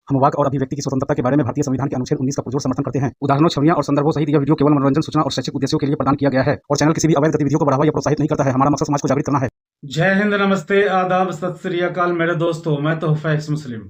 हम वाक और अभिव्यक्ति की स्वतंत्रता के बारे में भारतीय संविधान के अनुच्छेद 19 का पुरजोर समर्थन करते हैं। उदाहरणों, छवियां और संदर्भों सहित यह वीडियो केवल मनोरंजन, सूचना और शैक्षिक उद्देश्यों के लिए प्रदान किया गया है और चैनल किसी भी अवैध गतिविधियों को बढ़ावा या प्रोत्साहित नहीं करता है। हमारा मकसद समाज को जागृत करना है। जय हिंद, नमस्ते, आदाब, सत श्री अकाल मेरे दोस्तों। मैं तोहफा एक्स मुस्लिम।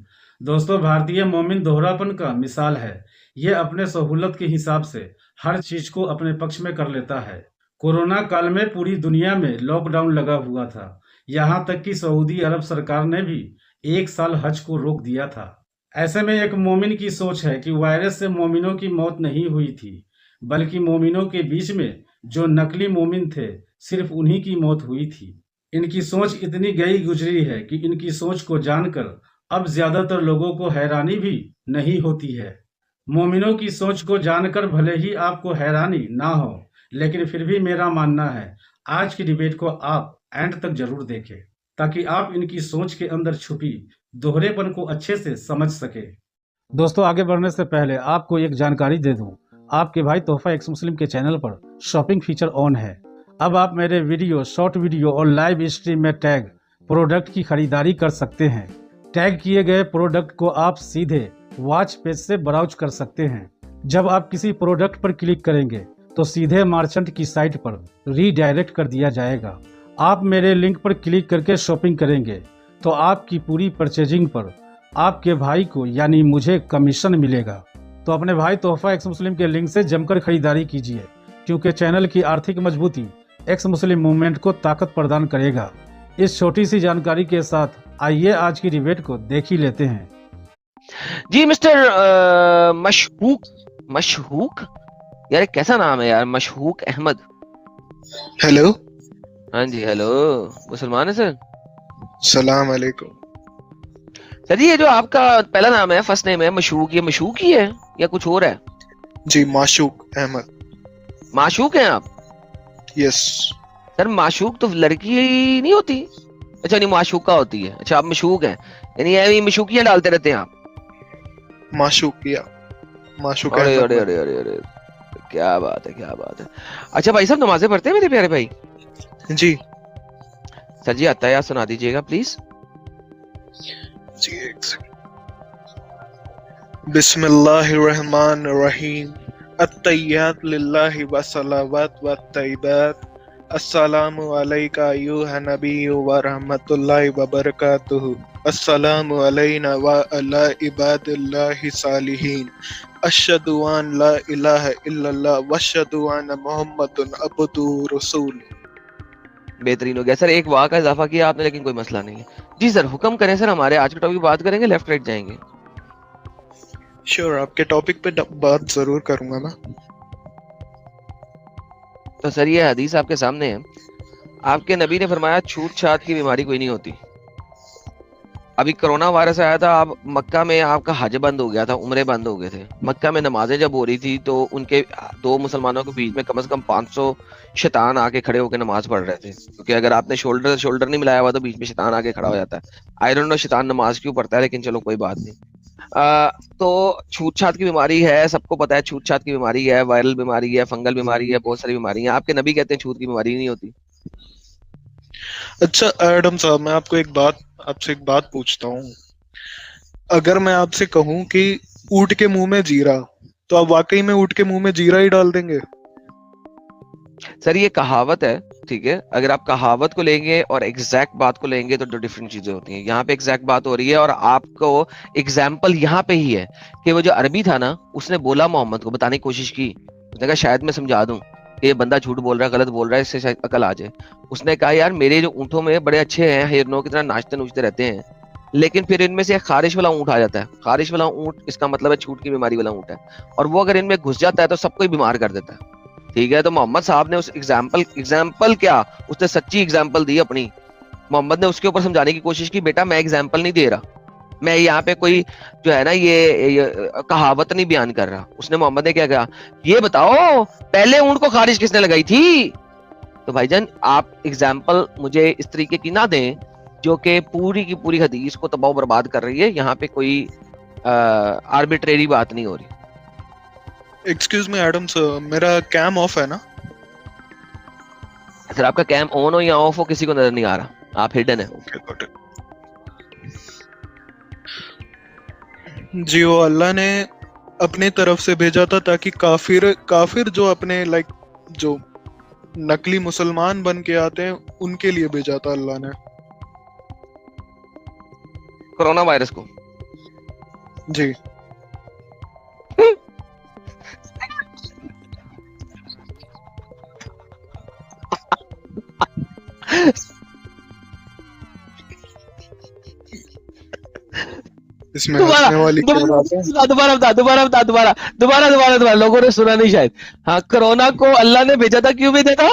दोस्तों, भारतीय मोमिन दोहरापन का मिसाल है। ये अपने सहूलत के हिसाब से हर चीज को अपने पक्ष में कर लेता है। कोरोना काल में पूरी दुनिया में लॉकडाउन लगा हुआ था। यहाँ तक कि सऊदी अरब सरकार ने भी 1 साल हज को रोक दिया था। ऐसे में एक मोमिन की सोच है कि वायरस से मोमिनों की मौत नहीं हुई थी, बल्कि मोमिनों के बीच में जो नकली मोमिन थे, सिर्फ उन्हीं की मौत हुई थी। इनकी सोच इतनी गई गुजरी है कि इनकी सोच को जानकर अब ज्यादातर लोगों को हैरानी भी नहीं होती है। मोमिनों की सोच को जानकर भले ही आपको हैरानी ना हो, लेकिन फिर भी मेरा मानना है आज की डिबेट को आप एंड तक जरूर देखें, ताकि आप इनकी सोच के अंदर छुपी दोहरेपन को अच्छे से समझ सके। दोस्तों, आगे बढ़ने से पहले आपको एक जानकारी दे दूं। आपके भाई तोहफा एक्स मुस्लिम के चैनल पर शॉपिंग फीचर ऑन है। अब आप मेरे वीडियो, शॉर्ट वीडियो और लाइव स्ट्रीम में टैग प्रोडक्ट की खरीदारी कर सकते हैं। टैग किए गए प्रोडक्ट को आप सीधे वॉच पेज से ब्राउज कर सकते हैं। जब आप किसी प्रोडक्ट पर क्लिक करेंगे तो सीधे मार्चेंट की साइट पर रीडायरेक्ट कर दिया जाएगा। आप मेरे लिंक पर क्लिक करके शॉपिंग करेंगे तो आपकी पूरी परचेजिंग पर आपके भाई को यानी मुझे कमीशन मिलेगा। तो अपने भाई तोहफा एक्स मुस्लिम के लिंक से जमकर खरीदारी कीजिए, क्योंकि चैनल की आर्थिक मजबूती एक्स मुस्लिम मूवमेंट को ताकत प्रदान करेगा। इस छोटी सी जानकारी के साथ आइए आज की डिबेट को देख ही लेते हैं। जी मिस्टर मशहूक यार, कैसा नाम है यार, मशहूक अहमद। हेलो। हाँ जी, हेलो। मुसलमान है सर? सलाम अलैकुम। सर जी, ये जो आपका पहला नाम है, फर्स्ट नेम है मशहूक, ये मशहूक ही है या कुछ और है? जी, माशूक अहमद। माशूक हैं आप? यस सर, माशूक तो लड़की ही नहीं होती। अच्छा, नहीं, माशूका होती है। अच्छा, आप मशहूक हैं, यानी ये मशूकियां डालते रहते हैं आप। माशूकिया, माशूक अरे अहमद। अरे अरे अरे अरे, क्या बात है, क्या बात है। अच्छा भाई साहब, नमाजें पढ़ते हैं मेरे प्यारे भाई? जी सर जी, अत्तहियात सुना दीजिएगा प्लीज। जी, एक सेकंड। बिस्मिल्लाहिर्रहमानिर्रहीम। अत्तहियात लिल्लाहि व सलावत व तय्यबात। अस्सलामु अलैका अय्युहन नबिय्यु व रहमतुल्लाहि व बरकातुहू। अस्सलामु अलैना व अला इबादिल्लाहि सालिहीन। अशहदु अन ला इलाहा इल्लल्लाह व अशहदु अन्न मुहम्मदुन अब्दुहु रसूलुहु। बेहतरीन हो गया सर, एक वाह का इजाफा किया आपने, लेकिन कोई मसला नहीं है। जी सर, हुक्म करें सर, हमारे आज के टॉपिक बात करेंगे, लेफ्ट राइट जाएंगे? श्योर, आपके टॉपिक पे बात जरूर करूंगा मैं। तो सर, ये हदीस आपके सामने है। आपके नबी ने फरमाया छूत छात की बीमारी कोई नहीं होती। अभी कोरोना वायरस आया था, अब मक्का में आपका हज बंद हो गया था, उम्रे बंद हो गए थे। मक्का में नमाजें जब हो रही थी तो उनके दो मुसलमानों के बीच में कम से कम 500 शैतान आके खड़े होकर नमाज पढ़ रहे थे, क्योंकि अगर आपने शोल्डर से शोल्डर नहीं मिलाया हुआ तो बीच में शैतान आके खड़ा हो जाता है। आई डोंट नो शैतान नमाज क्यों पढ़ता है, लेकिन चलो कोई बात नहीं। तो छूत छात की बीमारी है, सबको पता है छूत छात की बीमारी है, वायरल बीमारी है, फंगल बीमारी है, बहुत सारी बीमारी है। आपके नबी कहते हैं छूत की बीमारी नहीं होती। अच्छा एडम साहब, मैं आपसे एक बात पूछता हूँ। अगर मैं आपसे कहूँ कि ऊंट के मुंह में जीरा, तो आप वाकई में ऊंट के मुंह में जीरा ही डाल देंगे? सर, ये कहावत है, ठीक है। अगर आप कहावत को लेंगे और एग्जैक्ट बात को लेंगे तो दो डिफरेंट चीजें होती हैं। यहाँ पे एग्जैक्ट बात हो रही है और आपको एग्जाम्पल यहाँ पे ही है कि वो जो अरबी था ना, उसने बोला, मोहम्मद को बताने की कोशिश की। उसने कहा शायद मैं समझा दूं कि ये बंदा झूठ बोल रहा है, गलत बोल रहा है, इससे शायद अकल आ जाए। उसने कहा यार, मेरे जो ऊँटों में बड़े अच्छे हैं, हिरनों की तरह नाचते नूचते रहते हैं, लेकिन फिर इनमें से एक खारिश वाला ऊँट आ जाता है। खारिश वाला ऊँट, इसका मतलब है छूट की बीमारी वाला ऊँट है, और वो अगर इनमें घुस जाता है तो सबको ही बीमार कर देता है। ठीक है, तो मोहम्मद साहब ने उस एग्जाम्पल क्या, उसने सच्ची एग्जाम्पल दी अपनी। मोहम्मद ने उसके ऊपर समझाने की कोशिश की, बेटा मैं एग्जाम्पल नहीं दे रहा, मैं यहाँ पे कोई जो है ना ये कहावत नहीं बयान कर रहा। उसने, मोहम्मद ने क्या कहा, ये बताओ पहले ऊंट को खारिश किसने लगाई थी? तो भाईजान, आप एग्जाम्पल मुझे इस तरीके की ना दें जो कि पूरी की पूरी हदीस को तबाह बर्बाद कर रही है। यहाँ पे कोई आर्बिट्रेरी बात नहीं हो रही। एक्सक्यूज मी एडम सर, मेरा कैम ऑफ है ना? सर, आपका कैम ऑन हो या ऑफ हो किसी को नजर नहीं आ रहा, आप हिडन है। Okay, got it. जी, वो अल्लाह ने अपनी तरफ से भेजा था ताकि काफिर जो अपने जो नकली मुसलमान बन के आते हैं उनके लिए भेजा था अल्लाह ने। कोरोना वायरस को। जी। इसमें दोबारा हंसने वाली क्या बात है? दोबारा बता, दोबारा लोगों ने सुना नहीं शायद। हाँ, कोरोना को अल्लाह ने भेजा था, क्यों भेजा था?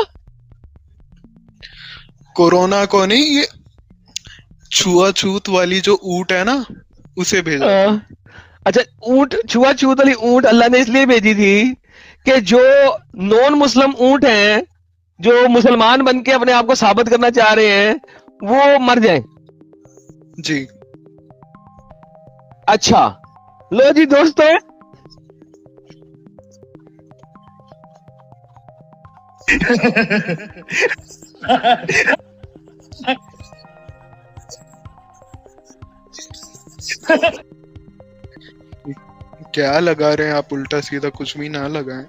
कोरोना को नहीं, ये छुआछूत वाली जो ऊंट है ना, उसे भेजा था। अच्छा, ऊंट, छुआछूत वाली ऊंट अल्लाह ने इसलिए भेजी थी कि जो नॉन मुस्लिम ऊंट हैं, जो मुसलमान बन के अपने आप को साबित करना चाह रहे हैं, वो मर जाएं। जी। अच्छा, लो जी दोस्तों, क्या लगा रहे हैं आप? उल्टा सीधा कुछ भी ना लगाएं।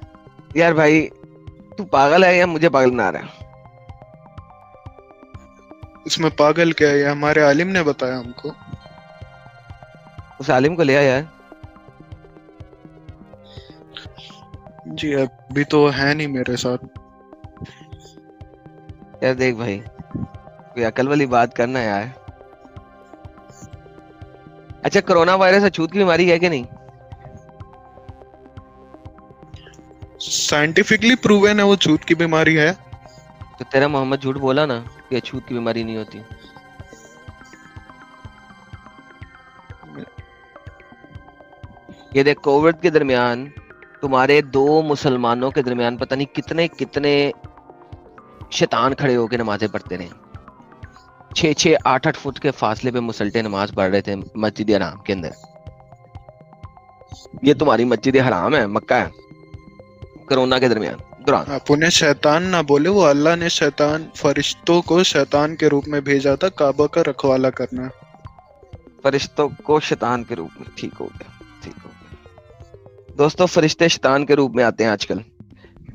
यार भाई, तू पागल है या मुझे पागल बना रहा है? इसमें पागल क्या है? ये हमारे आलिम ने बताया हमको। उस आलिम को ले आया है। जी, अभी तो है नहीं मेरे साथ। यार देख भाई, कोई अकल वाली बात करना यार। अच्छा, कोरोना वायरस अछूत की बीमारी है कि नहीं? साइंटिफिकली प्रूवन है वो छूत की बीमारी है। तो तेरा मोहम्मद झूठ बोला ना कि अछूत की बीमारी नहीं होती। ये देख, कोविड के दरमियान तुम्हारे दो मुसलमानों के दरमियान पता नहीं कितने कितने शैतान खड़े होकर नमाजें पढ़ते रहे। 6-6, 8-8 फुट के फासले पे मुसल्टे नमाज पढ़ रहे थे मस्जिद हराम के अंदर। ये तुम्हारी मस्जिद हराम है, मक्का है, कोरोना के दौरान। आप उन्हें शैतान ना बोले, वो अल्लाह ने फरिश्तों को शैतान के रूप में भेजा था काबा का रखवाला करना। फरिश्तों को शैतान के रूप में, ठीक हो गया, ठीक हो गया। दोस्तों, फरिश्ते शैतान के रूप में आते हैं आजकल।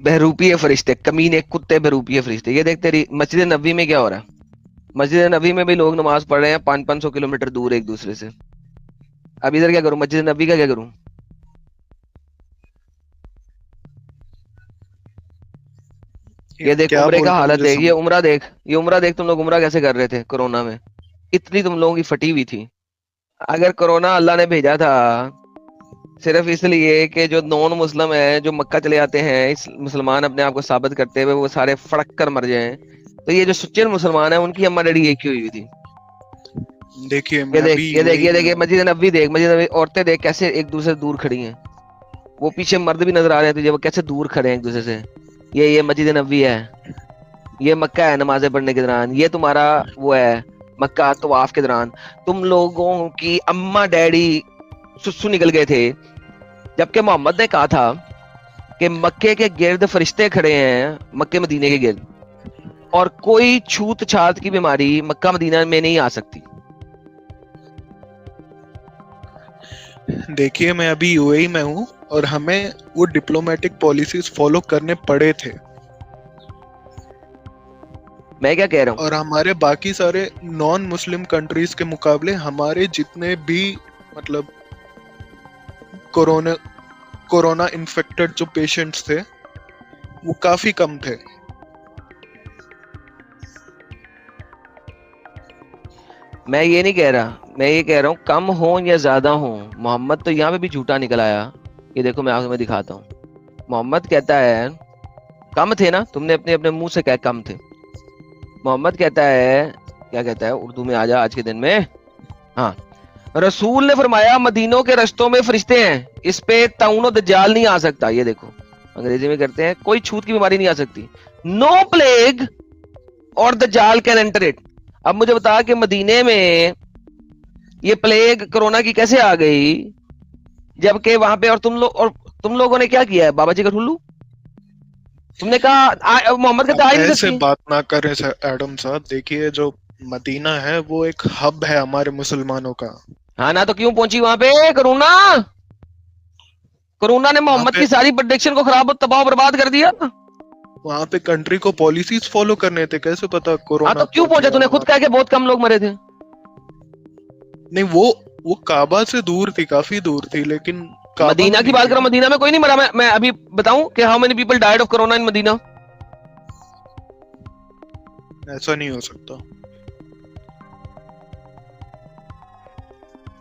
बहरूपीय फरिश्ते, कमीने, कुत्ते, बहरूपीय फरिश्ते। ये देख, तेरी मस्जिद नबी में क्या हो रहा है। मस्जिद नबी में भी लोग नमाज पढ़ रहे हैं 500-500 किलोमीटर दूर एक दूसरे से। अब इधर क्या करूं, मस्जिद नबी का क्या करूं? ये देख, क्या उम्रे का बोल रहे हैं हालत मुझे देख, ये समझ- उम्रा देख, ये उम्रा देख। तुम लोग उम्रा कैसे कर रहे थे कोरोना में? इतनी तुम लोगों की फटी हुई थी। अगर कोरोना अल्लाह ने भेजा था सिर्फ इसलिए कि जो नॉन मुस्लिम है, जो मक्का चले आते हैं, इस मुसलमान अपने आप को साबित करते हुए वो सारे फड़क कर मर जाएं, तो ये जो सच्चे मुसलमान है उनकी अम्मा डैडी एक ही हुई थी। देखिए, ये मैं देख, अभी ये देख, ये देख, ये UAE मस्जिद नबी देख, मस्जिद नबी, औरतें देख कैसे एक दूसरे से दूर खड़ी हैं। वो पीछे मर्द भी नजर आ रहे हैं तुझे, वो कैसे दूर खड़े हैं एक दूसरे से। ये मस्जिद नबी है, ये मक्का है नमाजें पढ़ने के दौरान। ये तुम्हारा वो है मक्का तवाफ के दौरान। तुम लोगों की अम्मा डैडी सुसु निकल गए थे, जबकि मोहम्मद ने कहा था कि मक्के के गिर्द फरिश्ते खड़े हैं, मक्के मदीने के गिर्द, और कोई छूत छात की बीमारी मक्का मदीना में नहीं आ सकती। देखिए, मैं अभी UAE में हूँ और हमें वो डिप्लोमेटिक पॉलिसीज फॉलो करने पड़े थे। मैं क्या कह रहा हूँ, और हमारे बाकी सारे नॉन मुस्लिम कंट्रीज के मुकाबले हमारे जितने भी मतलब कोरोना इन्फेक्टेड जो पेशेंट्स थे वो काफी कम थे। मैं ये नहीं कह रहा, मैं ये कह रहा हूँ कम हो या ज्यादा हो। मोहम्मद तो यहाँ पे भी झूठा निकल आया। ये देखो, मैं आपको दिखाता हूँ। मोहम्मद कहता है कम थे ना, तुमने अपने अपने मुंह से कहा कम थे। मोहम्मद कहता है, क्या कहता है, उर्दू में आ जा आज के दिन में। हाँ, रसूल ने फरमाया मदीनों के रस्तों में फरिश्ते हैं, इस पे ताउन दज्जाल नहीं आ सकता। ये देखो, अंग्रेजी में करते हैं, कोई छूत की बीमारी नहीं आ सकती। नो प्लेग और दज्जाल कैन एंटर इट। अब मुझे बता कि मदीने में ये प्लेग कोरोना की कैसे आ गई, जबकि वहां पे और तुम लोगों ने क्या किया है, बाबा जी का ठुल्लू। तुमने कहा मोहम्मद कहता आ ही नहीं ऐसे सकती। बात ना करें सर एडम साहब। देखिए, जो मदीना है वो एक हब है हमारे मुसलमानों का। हाँ ना, तो क्यों पहुंची वहां पे कोरोना? कोरोना ने मोहम्मद की सारी प्रेडिक्शन को खराब और तबाह बर्बाद कर दिया। वहां पे कंट्री को पॉलिसीज फॉलो करने थे, कैसे पता हाँ, कोरोना तो क्यों पहुंचा? तूने खुद कहा कि बहुत कम लोग मरे थे। नहीं, वो काबा से दूर थी, काफी दूर थी, लेकिन काबा मदीना में की नहीं बात थी करो, ना। मदीना में कोई नहीं मरा। मैं अभी बताऊं कि how many people died of corona in Medina? ऐसा नहीं हो सकता,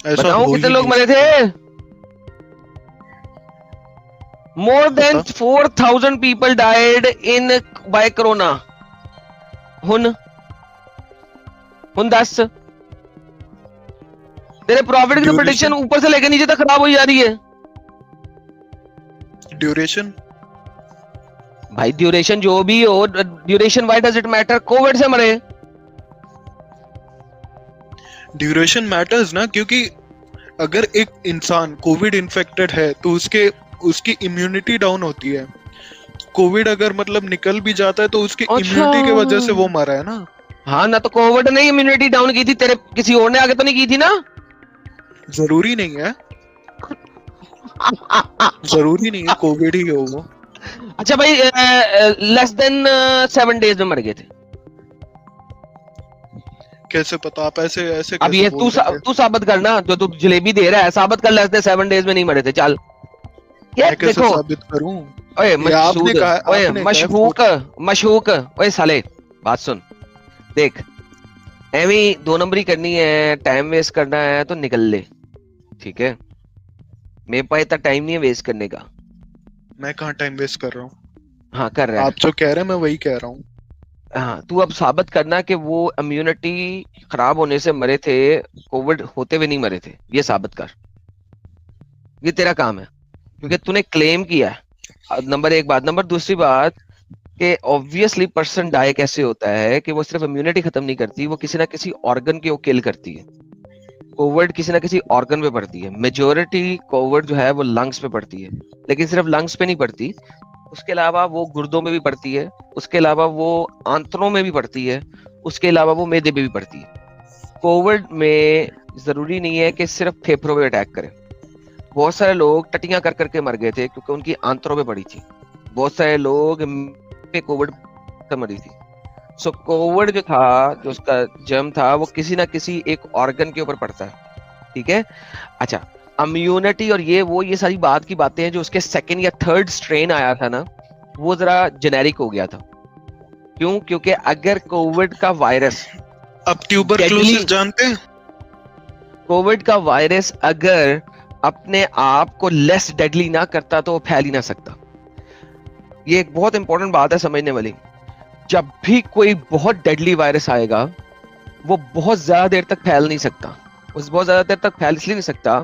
ऐसा बताऊं हो कितने ही लोग नहीं मरे सकता। थे? मोर देन बता। 4000 people died in by corona. हुन दस। तेरे प्रॉफिट की तो प्रेडिक्शन ड्यूरेशन, ऊपर से लेकर नीचे तक खराब हो जा रही है ड्यूरेशन भाई। ड्यूरेशन जो भी हो, duration why does it matter? Covid से मरे। ड्यूरेशन मैटर्स ना, क्योंकि अगर एक इंसान कोविड इन्फेक्टेड है तो उसकी इम्यूनिटी डाउन होती है। कोविड अगर मतलब निकल भी जाता है तो उसकी अच्छा। इम्यूनिटी की वजह से वो मरा है ना। हाँ ना, तो कोविड ने इम्यूनिटी डाउन की थी, तेरे किसी और ने आगे तो नहीं की थी ना? जरूरी नहीं है, जरूरी नहीं है कोविड ही हो वो। अच्छा भाई, लेस देन 7 डेज में मर गए थे। कैसे पता? आप ऐसे ऐसे अब कैसे ये बोल रहे थे? तू साबित करना, जो तू जलेबी दे रहा है, साबित कर। लेस देन 7 डेज में नहीं मरे थे, चल। ये मैं कैसे देखो, साबित करूं? ओए ये आपने मशहूक, कहा, ओए आपने कहा मशहूक, ओए साले, बात सुन। देख, एवी 2 नंबरी करनी है, टाइम वेस्ट करना है तो निकल ले, ठीक है? मेरे पास इतना टाइम नहीं है वेस्ट करने का। मैं कहाँ टाइम वेस्ट कर रहा हूँ? हाँ कर रहा है। आप जो कह रहे हैं मैं वही कह रहा हूँ। हाँ, तू अब साबित करना कि वो इम्यूनिटी खराब होने से मरे थे, कोविड होते हुए नहीं मरे थे। ये साबित कर, ये तेरा काम है, क्योंकि तूने क्लेम किया है। नंबर 1 बात। नंबर दूसरी बात कि ऑब्वियसली पर्सन डाई कैसे होता है कि वो सिर्फ इम्यूनिटी खत्म नहीं करती, वो किसी ना किसी ऑर्गन को किल करती है। कोविड किसी ना किसी ऑर्गन पे पड़ती है। मेजोरिटी कोविड जो है वो लंग्स पे पड़ती है, लेकिन सिर्फ लंग्स पे नहीं पड़ती, उसके अलावा वो गुर्दों में भी पड़ती है, उसके अलावा वो आंतों में भी पड़ती है, उसके अलावा वो मैदे पे भी पड़ती है। कोविड में जरूरी नहीं है कि सिर्फ फेफड़ों पे अटैक करे। बहुत सारे लोग टटियां कर करके मर गए थे क्योंकि उनकी आंतों पे पड़ी थी। बहुत सारे लोग पे कोविड से मरी थी। सो कोविड जो था, जो उसका जर्म था, वो किसी ना किसी एक ऑर्गन के ऊपर पड़ता है, ठीक है? अच्छा, इम्यूनिटी और ये सारी बात की बातें हैं। जो उसके 2nd या 3rd स्ट्रेन आया था ना, वो जरा जेनेरिक हो गया था। क्यों? क्योंकि अगर कोविड का वायरस, अब ट्यूबरक्लोसिस जानते हैं? कोविड का वायरस अगर अपने आप को लेस डेडली ना करता तो वो फैल ही ना सकता। ये एक बहुत इंपॉर्टेंट बात है समझने वाली। जब भी कोई बहुत डेडली वायरस आएगा, वो बहुत ज्यादा देर तक फैल नहीं सकता। उस बहुत ज्यादा देर तक फैल इसलिए नहीं सकता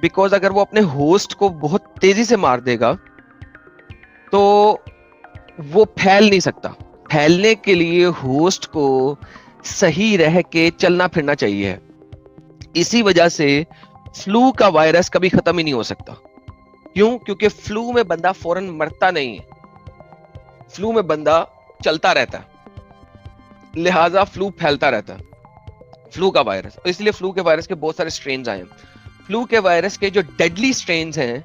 बिकॉज अगर वो अपने होस्ट को बहुत तेजी से मार देगा तो वो फैल नहीं सकता। फैलने के लिए होस्ट को सही रह के चलना फिरना चाहिए। इसी वजह से फ्लू का वायरस कभी खत्म ही नहीं हो सकता। क्यों? क्योंकि फ्लू में बंदा फौरन मरता नहीं है, फ्लू में बंदा चलता रहता है, लिहाजा फ्लू फैलता रहता है, फ्लू का वायरस। तो इसलिए फ्लू के वायरस के बहुत सारे स्ट्रेन्स आए हैं। फ्लू के वायरस के जो डेडली स्ट्रेन्स हैं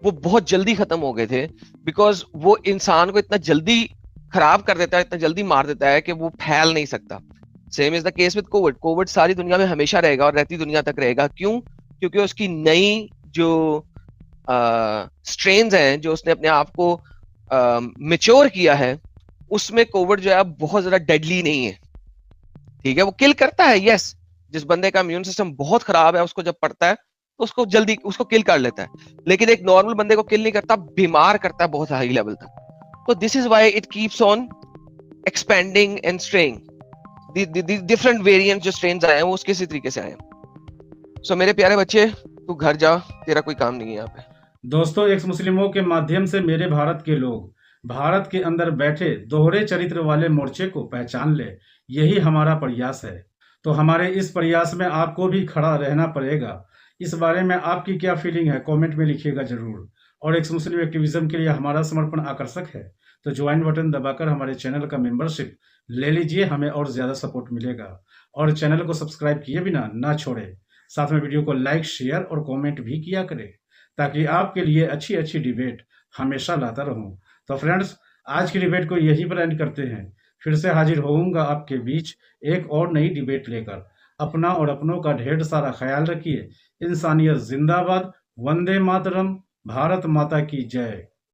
वो बहुत जल्दी खत्म हो गए थे बिकॉज वो इंसान को इतना जल्दी खराब कर देता है, इतना जल्दी मार देता है कि वो फैल नहीं सकता। Same is the case with Covid. Covid सारी दुनिया में हमेशा रहेगा और रहती दुनिया तक रहेगा। क्यों? क्योंकि उसकी नई जो स्ट्रेन्स हैं, जो उसने अपने आप को मेच्योर किया है, उसमें कोविड जो है बहुत ज्यादा डेडली नहीं है, ठीक है? वो किल करता है, यस। जिस बंदे का इम्यून सिस्टम बहुत खराब है, उसको जब पड़ता है तो उसको जल्दी उसको किल कर लेता है, लेकिन एक नॉर्मल बंदे को किल नहीं करता, बीमार करता है बहुत हाई लेवल तक। तो this is why it keeps on expanding and straying. Different variant जो स्ट्रेन्स आए हैं वो उसके इसी तरीके से आए हैं। सो मेरे प्यारे बच्चे, तू घर जा, तेरा कोई काम नहीं है यहाँ पे। दोस्तों, एक्स मुस्लिमों के माध्यम से मेरे भारत के लोग भारत के अंदर बैठे दोहरे चरित्र वाले मोर्चे को पहचान ले, यही हमारा प्रयास है। तो हमारे इस प्रयास में आपको भी खड़ा रहना पड़ेगा। इस बारे में आपकी क्या फीलिंग है, कमेंट में लिखिएगा जरूर। और एक्स मुस्लिम एक्टिविज्म के लिए हमारा समर्पण आकर्षक है, तो ज्वाइन बटन दबाकर हमारे चैनल का मेंबरशिप ले लीजिए, हमें और ज्यादा सपोर्ट मिलेगा। और चैनल को सब्सक्राइब किए बिना ना छोड़े। साथ में वीडियो को लाइक, शेयर और कमेंट भी किया करें, ताकि आपके लिए अच्छी अच्छी डिबेट हमेशा लाता रहूं। तो फ्रेंड्स, आज की डिबेट को यहीं पर एंड करते हैं। फिर से हाजिर होऊंगा आपके बीच एक और नई डिबेट लेकर। अपना और अपनों का ढेर सारा ख्याल रखिए। इंसानियत जिंदाबाद। वंदे मातरम। भारत माता की जय।